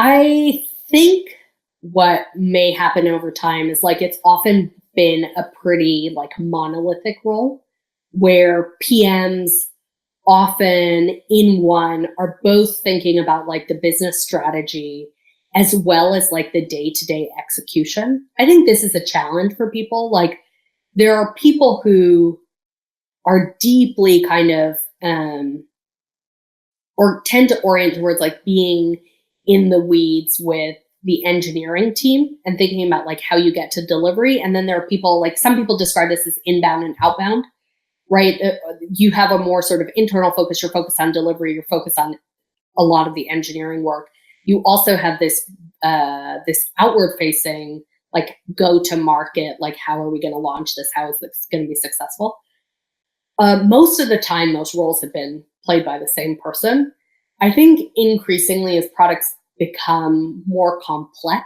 I think what may happen over time is like it's often been a pretty like monolithic role where PMs often in one are both thinking about like the business strategy as well as like the day-to-day execution. I think this is a challenge for people. Like there are people who are deeply kind of or tend to orient towards like being in the weeds with the engineering team and thinking about like how you get to delivery. And then there are people like some people describe this as inbound and outbound, right? You have a more sort of internal focus. You're focused on delivery. You're focused on a lot of the engineering work. You also have this outward facing, like go to market, like how are we going to launch this? How is this going to be successful? Most of the time, those roles have been played by the same person. I think increasingly as products become more complex,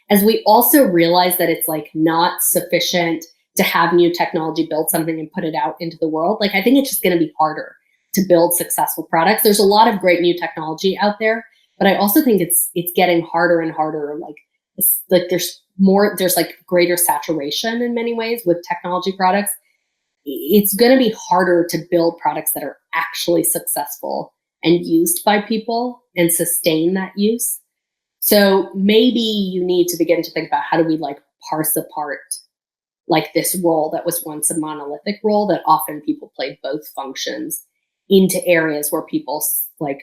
as we also realize that it's like not sufficient to have new technology, build something and put it out into the world. Like I think it's just going to be harder to build successful products. There's a lot of great new technology out there, but I also think it's getting harder and harder. Like there's like greater saturation in many ways with technology products. It's going to be harder to build products that are actually successful and used by people and sustain that use. So maybe you need to begin to think about how do we like parse apart like this role that was once a monolithic role that often people played both functions into areas where people like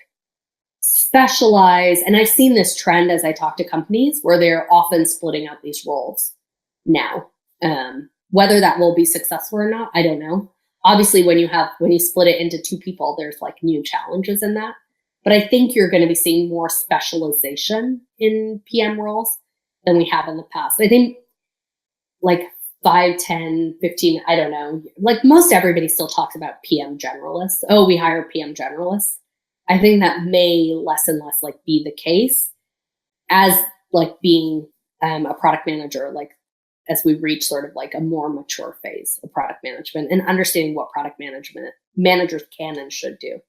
specialize. And I've seen this trend as I talk to companies where they're often splitting out these roles now. Whether that will be successful or not, I don't know. Obviously, when you split it into two people, there's like new challenges in that. But I think you're going to be seeing more specialization in PM roles than we have in the past. I think like 5, 10, 15, I don't know. Like most everybody still talks about PM generalists. Oh, we hire PM generalists. I think that may less and less like be the case as like being a product manager, like as we reach sort of like a more mature phase of product management and understanding what product management managers can and should do.